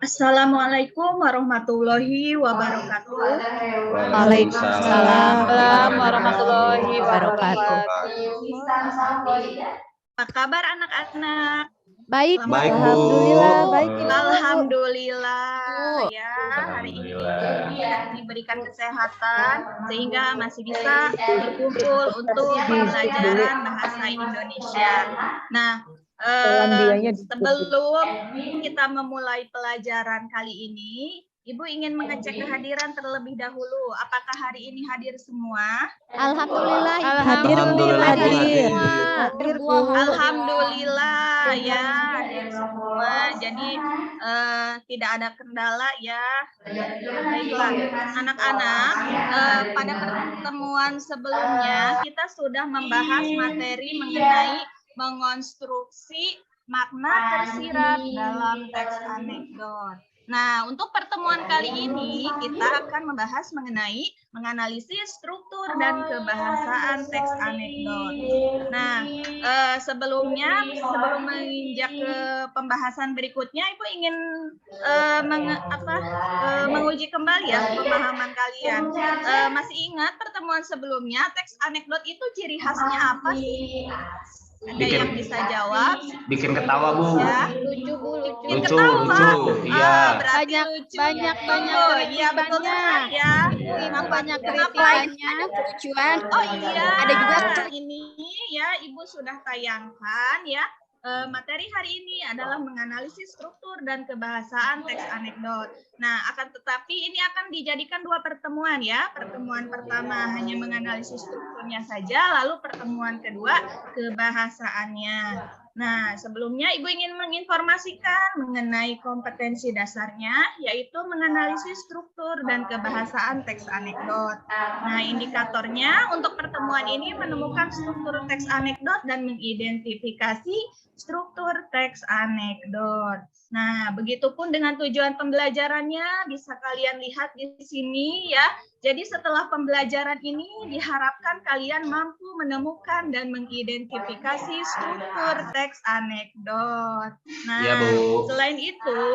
Assalamualaikum warahmatullahi wabarakatuh. Waalaikumsalam warahmatullahi wabarakatuh. Apa kabar anak-anak? Baik, Baik, Bu. Alhamdulillah, baik Ibu. Alhamdulillah ya, hari ini Alhamdulillah. kita diberikan kesehatan sehingga masih bisa berkumpul untuk pembelajaran bahasa Indonesia. Nah, sebelum kita memulai pelajaran kali ini, Ibu ingin mengecek kehadiran terlebih dahulu. Apakah hari ini hadir semua? Alhamdulillah, Alhamdulillah, Bu, hadir. Hadir, Bu. Alhamdulillah ya, hadir semua. Jadi tidak ada kendala ya. Baiklah, anak-anak, pada pertemuan sebelumnya kita sudah membahas materi mengenai mengonstruksi makna tersirat dalam teks anekdot. Nah, untuk pertemuan kali ini kita akan membahas mengenai menganalisis struktur dan kebahasaan teks anekdot. Nah, sebelum menginjak ke pembahasan berikutnya, Ibu ingin menguji kembali ya pemahaman kalian. Masih ingat pertemuan sebelumnya teks anekdot itu ciri khasnya apa sih? Ada yang bisa jawab? Bikin ketawa, Bu. Ya. Lucu. Iya. Berarti Banyak Iya, betul sekali ya. banyak kritikannya. kelucuan. Oh iya. Ada juga ini ya, Ibu sudah tayangkan ya. Materi hari ini adalah menganalisis struktur dan kebahasaan teks anekdot. Nah, akan tetapi ini akan dijadikan dua pertemuan ya. Pertemuan pertama hanya menganalisis strukturnya saja, lalu pertemuan kedua kebahasaannya. Nah, sebelumnya Ibu ingin menginformasikan mengenai kompetensi dasarnya, yaitu menganalisis struktur dan kebahasaan teks anekdot. Nah, indikatornya untuk pertemuan ini menemukan struktur teks anekdot dan mengidentifikasi struktur teks anekdot. Nah, begitupun dengan tujuan pembelajarannya, bisa kalian lihat di sini ya. Jadi setelah pembelajaran ini diharapkan kalian mampu menemukan dan mengidentifikasi struktur teks anekdot. Nah, ya, Bu. Selain itu,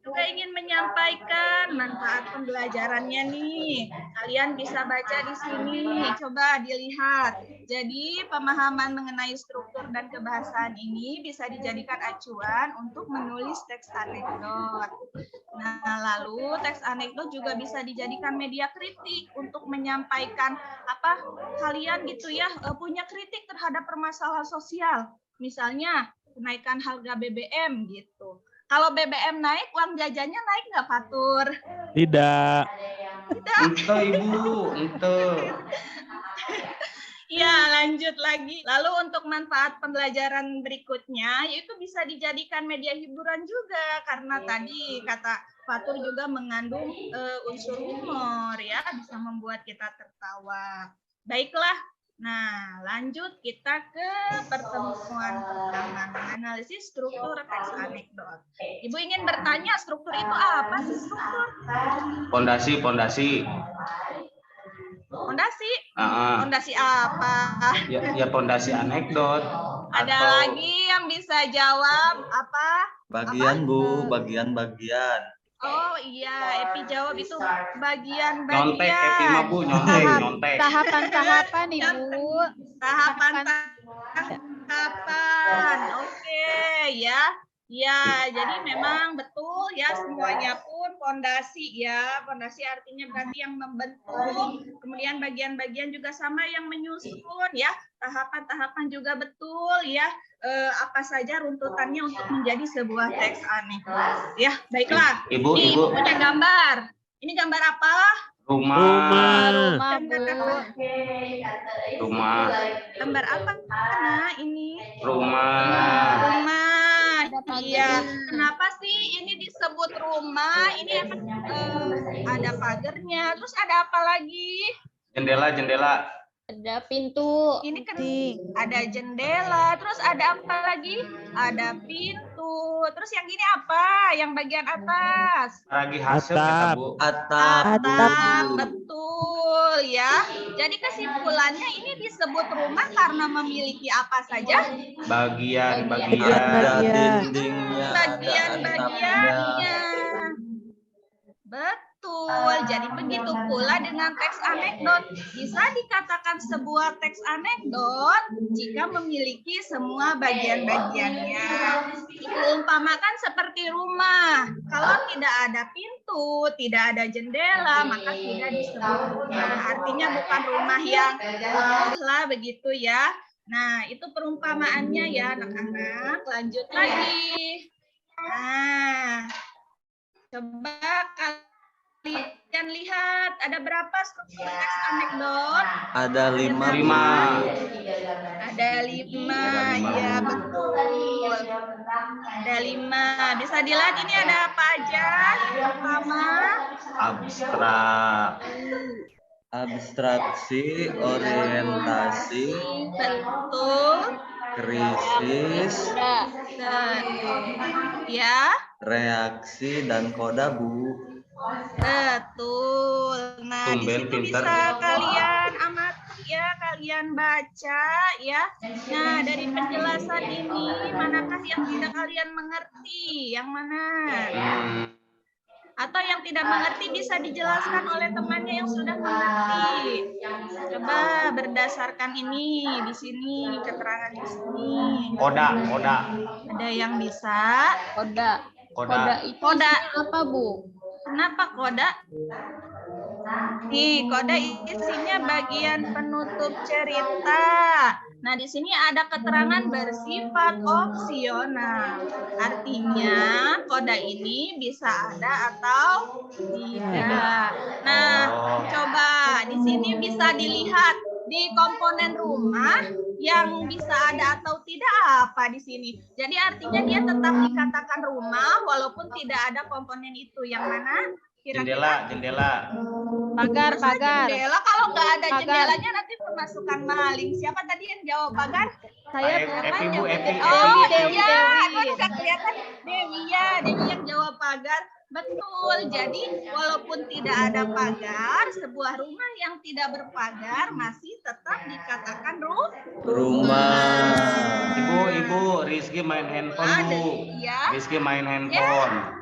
juga ingin menyampaikan manfaat pembelajarannya nih. Kalian bisa baca di sini, coba dilihat. Jadi pemahaman mengenai struktur dan kebahasaan ini bisa dijadikan acuan untuk menulis teks anekdot. Nah, lalu teks anekdot juga bisa dijadikan media kritik untuk menyampaikan kalian gitu ya, punya kritik terhadap permasalahan sosial. Misalnya kenaikan harga BBM gitu. Kalau BBM naik, uang jajannya naik nggak, Fatur? Tidak. Itu, Ibu. Itu. Ya, lanjut lagi. Lalu untuk manfaat pembelajaran berikutnya, yaitu bisa dijadikan media hiburan juga. Karena tadi kata Fatur juga mengandung unsur humor, ya, bisa membuat kita tertawa. Baiklah. Nah, lanjut kita ke pertemuan pertama, menganalisis struktur teks anekdot. Ibu ingin bertanya, struktur itu apa sih struktur? Pondasi. Fondasi? Fondasi apa? Ya pondasi anekdot. Ada lagi yang bisa jawab apa? Bagian, Bu, bagian-bagian. Oh iya, Epi jawab itu bagian-bagian. Nyontek, Epi mah, Bu, nyontek. Tahapan-tahapan, Ibu. Tahapan. Oke, ya. Ya, jadi memang betul ya, semuanya pun fondasi ya. Fondasi artinya berarti yang membentuk. Kemudian bagian-bagian juga sama yang menyusun ya. Tahapan-tahapan juga betul ya. Apa saja runtutannya untuk menjadi sebuah teks anekdot. Ya, baiklah. Ibu punya gambar. Ini gambar apa? Rumah. Gambar apa? Nah, ini. Rumah. Iya. Kenapa sih ini disebut rumah? Ini ada pagarnya. Terus ada apa lagi? Jendela. Ada pintu. Ini kan ada jendela. Terus ada apa lagi? Ada pintu. Terus yang ini apa? Yang bagian atas? Lagi hasil kita, Bu. Atap. Betul ya. Jadi kesimpulannya ini disebut rumah karena memiliki apa saja? Bagian-bagian. Ada dindingnya, ada Bagian-bagiannya. Betul. Jadi begitu pula dengan teks anekdot. Bisa dikatakan sebuah teks anekdot jika memiliki semua bagian-bagiannya. Diumpamakan seperti rumah. Kalau tidak ada pintu, tidak ada jendela, maka tidak disebut rumah. Artinya bukan rumah yang lah begitu ya. Nah, itu perumpamaannya ya anak-anak. Lanjut lagi. Nah, coba kalian lihat ada berapa struktur teks anekdot? Ada 5. 5. Ada 5, ya betul. Ada 5. Bisa dilihat ini ada apa aja? Yang pertama, Abstrak. Abstraksi, orientasi, betul. krisis, Ya, reaksi, dan koda, Bu. betul. Nah, di Tumben situ pinter. bisa kalian amati ya, kalian baca ya. Nah, dari penjelasan ini, manakah yang tidak kalian mengerti? Yang mana? Atau yang tidak mengerti bisa dijelaskan oleh temannya yang sudah mengerti. Coba berdasarkan ini, di sini, keterangan di sini. Koda. Ada yang bisa? Koda. Koda. Koda itu Koda. isinya apa, Bu? Kenapa koda? Nih, koda isinya bagian penutup cerita. Nah, di sini ada keterangan bersifat opsional. Artinya, koda ini bisa ada atau tidak. Nah, coba di sini bisa dilihat di komponen rumah yang bisa ada atau tidak apa di sini. Jadi artinya dia tetap dikatakan rumah walaupun tidak ada komponen itu. Yang mana? Jendela. Pagar. Jendela, kalau nggak ada Pagar. jendelanya nanti pemasukan maling. Siapa tadi yang jawab pagar? Saya Epi, Bu, Epi. Oh Dewi. iya, aduh nggak kelihatan. Dewi ya, Dewi yang jawab pagar. Betul. Jadi walaupun tidak ada pagar, sebuah rumah yang tidak berpagar masih tetap dikatakan Rumah. Ibu, Rizky main handphone, Bu. Iya. Rizky main handphone.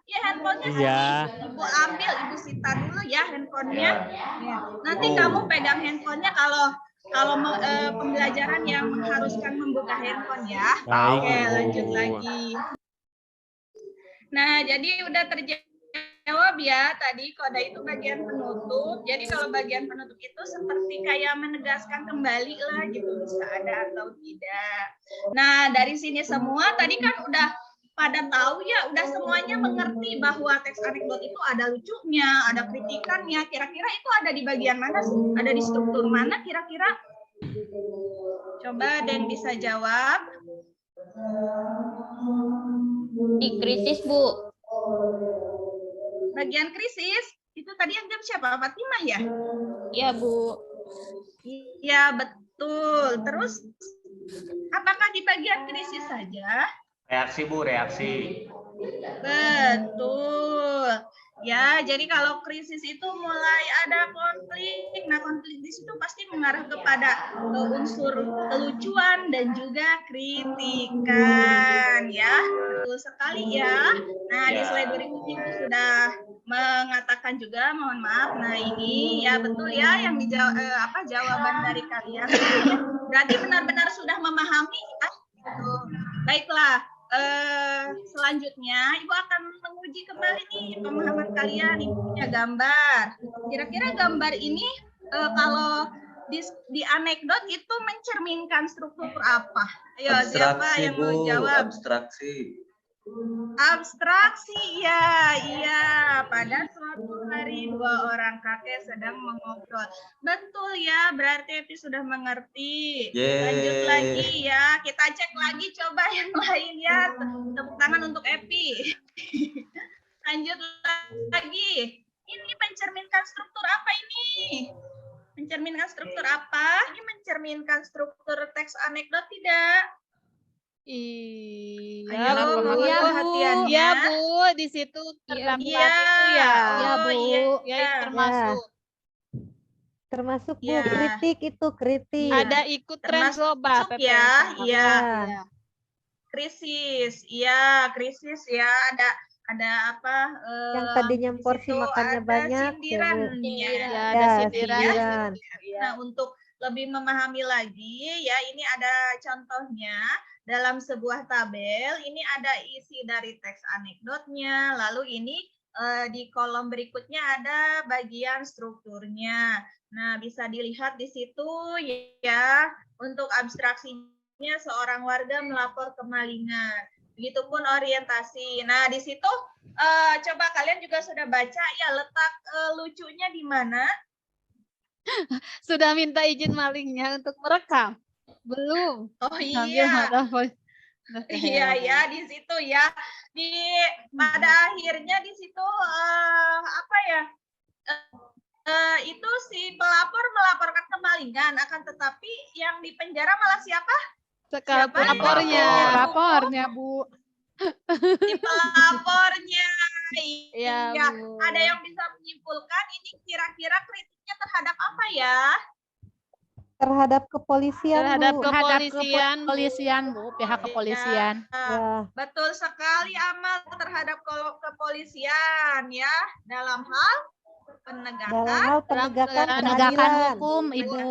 Ya, handphonenya Iya. Ibu ambil, Ibu sita dulu ya handphonenya. Ya. Nanti Oh. kamu pegang handphonenya kalau pembelajaran yang mengharuskan membuka handphone ya. Baik, Oke, Ibu. lanjut lagi. Nah, jadi udah terjawab ya tadi koda itu bagian penutup. Jadi kalau bagian penutup itu seperti kayak menegaskan kembali lah gitu, bisa ada atau tidak. Nah, dari sini semua tadi kan udah pada tahu ya, udah semuanya mengerti bahwa teks anekdot itu ada lucunya, ada kritikannya. Kira-kira itu ada di bagian mana sih? Ada di struktur mana kira-kira? Coba ada yang bisa jawab. Di krisis, Bu. Bagian krisis, itu tadi yang jawab siapa? Fatimah ya? Iya, Bu. Iya, betul. Terus, apakah di bagian krisis saja? Reaksi, Bu, reaksi. Betul. Ya, jadi kalau krisis itu mulai ada konflik. Nah, konflik di situ pasti mengarah kepada unsur kelucuan dan juga kritikan, ya. Betul sekali ya. Nah, di slide berikutnya itu sudah mengatakan juga, mohon maaf. Nah, ini ya betul ya yang dijawab jawaban dari kalian. Berarti benar-benar sudah memahami ya. Gitu. Baiklah. Selanjutnya Ibu akan menguji kembali nih pemahaman kalian. Ibu punya gambar. Kira-kira gambar ini kalau di anekdot itu mencerminkan struktur apa? Ayo, siapa Abstraksi, yang mau Bu. jawab? Abstraksi. Abstraksi, ya, iya. Pada suatu hari dua orang kakek sedang mengobrol. Betul ya, berarti Epi sudah mengerti. Yeay. Lanjut lagi ya, kita cek lagi coba yang lain ya. Tepuk tangan untuk Epi. Lanjut lagi. Ini mencerminkan struktur apa ini? Mencerminkan struktur apa? Ini mencerminkan struktur teks anekdot tidak? Iya, Ayo, Bu. mohon Iya, Bu. perhatiannya. Iya, Bu. Di situ terdapat Iya, itu ya. Iya, oh, Bu. iya. Ya, itu termasuk. Termasuk Bu, Ya. kritik itu kritik. Ada ikut tren Termasuk global. ya, PPS. iya. Iya. Krisis, iya, krisis ya. ada apa? Yang tadinya Di porsi situ makannya ada banyak, ya, Bu. sindirannya. Ya, ada Ya, sindiran. sindiran. Nah, untuk lebih memahami lagi ya, ini ada contohnya dalam sebuah tabel. Ini ada isi dari teks anekdotnya. Lalu ini di kolom berikutnya ada bagian strukturnya. Nah, bisa dilihat di situ ya, untuk abstraksinya seorang warga melapor kemalingan. Begitupun orientasi. Nah, di situ coba kalian juga sudah baca ya, letak lucunya di mana? Sudah minta izin malingnya untuk merekam? Belum. Oh Sambil iya. marah, Boy. Iya ya, di situ ya. Pada akhirnya di situ apa ya? Itu si pelapor melaporkan kemalingan, akan tetapi yang di penjara malah siapa? Sekarang Siapa? pelapornya. Lapornya, Bu. Si pelapornya. Iya, Iya. Bu. Ada yang bisa menyimpulkan ini kira-kira kritiknya terhadap apa ya? Terhadap kepolisian, Terhadap Bu. kepolisian. Kepolisian, Bu. Pihak kepolisian. Ya, Betul sekali, Amal, terhadap kepolisian ya, dalam hal dalam penegakan. hal penegakan Penegakan keadilan. hukum, Ibu.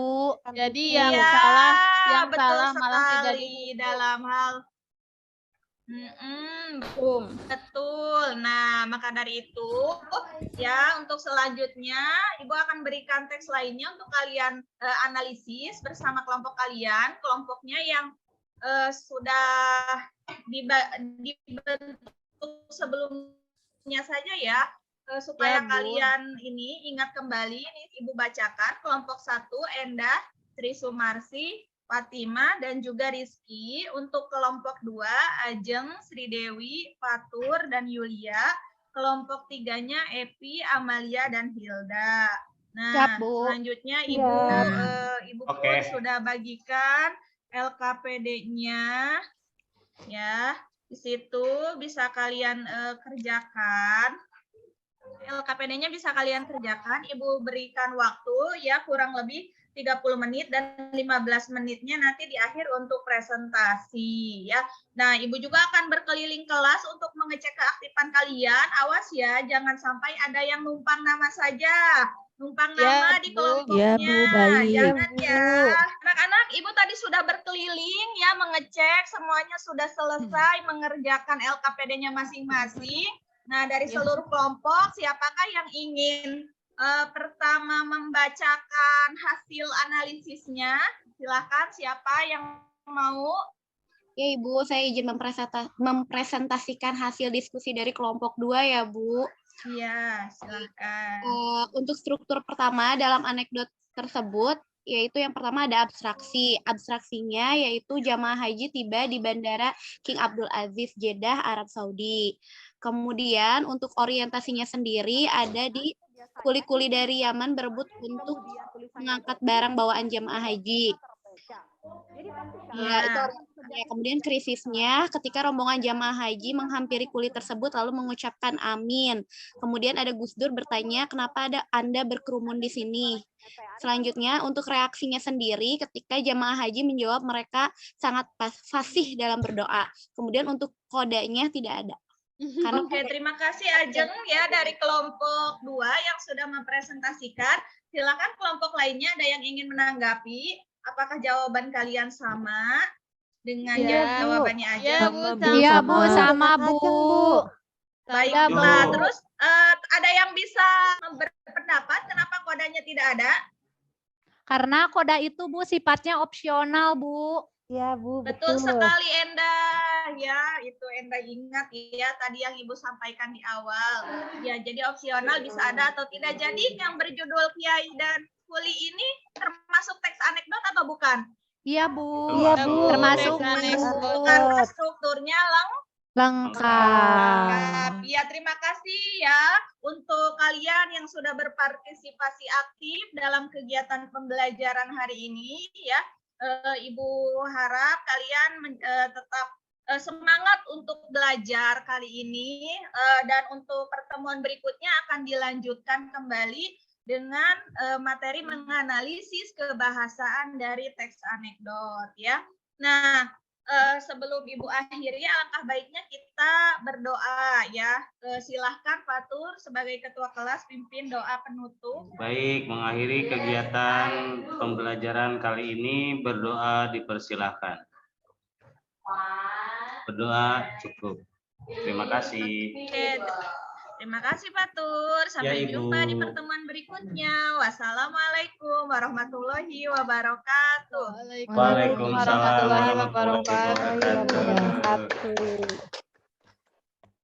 Jadi Iya, yang salah, yang betul salah malah tidak sekali dalam hal Hukum. betul. Nah, maka dari itu ya, untuk selanjutnya Ibu akan berikan teks lainnya untuk kalian analisis bersama kelompok kalian, kelompoknya yang sudah dibentuk sebelumnya saja ya, supaya Ya, Bu. kalian ini ingat kembali. Ini Ibu bacakan kelompok 1 Endah, Sri Sumarsi, Fatima, dan juga Rizky. Untuk kelompok 2 Ajeng, Sri Dewi, Fatur, dan Yulia. Kelompok 3-nya Epi, Amalia, dan Hilda. Nah, Siap, Bu. selanjutnya Iya. Ibu Oke. pun sudah bagikan LKPD-nya ya. Di situ bisa kalian kerjakan. LKPD-nya bisa kalian kerjakan. Ibu berikan waktu ya kurang lebih 30 menit dan 15 menitnya nanti di akhir untuk presentasi ya. Nah, Ibu juga akan berkeliling kelas untuk mengecek keaktifan kalian. Awas ya, jangan sampai ada yang numpang nama saja. Numpang Ya, nama di Bu. kelompoknya. Ya, Bu, baik. Jangan Bu. ya. Anak-anak, Ibu tadi sudah berkeliling ya, mengecek semuanya sudah selesai mengerjakan LKPD-nya masing-masing. Nah, dari seluruh kelompok, siapakah yang ingin pertama membacakan hasil analisisnya? Silakan, siapa yang mau? Ya Ibu, saya izin mempresentasikan hasil diskusi dari kelompok 2 ya Bu. Iya, silakan. Untuk struktur pertama dalam anekdot tersebut, yaitu yang pertama ada abstraksi. Abstraksinya yaitu jamaah haji tiba di Bandara King Abdul Aziz, Jeddah, Arab Saudi. Kemudian untuk orientasinya sendiri ada di kuli-kuli dari Yaman berebut untuk mengangkat barang bawaan jamaah haji. Ya, itu orientasinya. Kemudian krisisnya ketika rombongan jamaah haji menghampiri kuli tersebut lalu mengucapkan amin. Kemudian ada Gus Dur bertanya, kenapa Anda berkerumun di sini? Selanjutnya untuk reaksinya sendiri ketika jamaah haji menjawab mereka sangat fasih dalam berdoa. Kemudian untuk kodenya tidak ada. Karena Oke, terima kasih Ajeng ya dari kelompok 2 yang sudah mempresentasikan. Silakan kelompok lainnya ada yang ingin menanggapi. Apakah jawaban kalian sama dengan Iya, Bu. jawabannya Ajeng? Ya, Bu. Iya, Bu, Sama sama, dengan Bu. Ajeng, Bu. Baiklah, Bu. terus ada yang bisa berpendapat kenapa kodenya tidak ada? Karena koda itu, Bu, sifatnya opsional, Bu. Ya, Bu, Betul betul. sekali Endah, ya itu Endah ingat ya tadi yang Ibu sampaikan di awal. Ya jadi opsional bisa ada atau tidak. Jadi yang berjudul Kiai dan Kuli ini termasuk teks anekdot atau bukan? Iya, Bu. Iya, Bu. Termasuk Teks anekdot. Karena strukturnya lengkap. Ya, terima kasih ya untuk kalian yang sudah berpartisipasi aktif dalam kegiatan pembelajaran hari ini ya. Ibu harap kalian tetap semangat untuk belajar kali ini dan untuk pertemuan berikutnya akan dilanjutkan kembali dengan materi menganalisis kebahasaan dari teks anekdot ya. Nah, sebelum Ibu akhiri, alangkah baiknya kita berdoa ya. Silahkan Fatur sebagai ketua kelas pimpin doa penutup. Baik, mengakhiri kegiatan pembelajaran kali ini berdoa dipersilahkan. Berdoa cukup. Terima kasih. Oke, terima kasih Fatur. Sampai Ya, Ibu. jumpa di pertemuan berikutnya. Wassalamualaikum warahmatullahi wabarakatuh. Waalaikumsalam warahmatullahi Warahmatullahi wabarakatuh. wabarakatuh.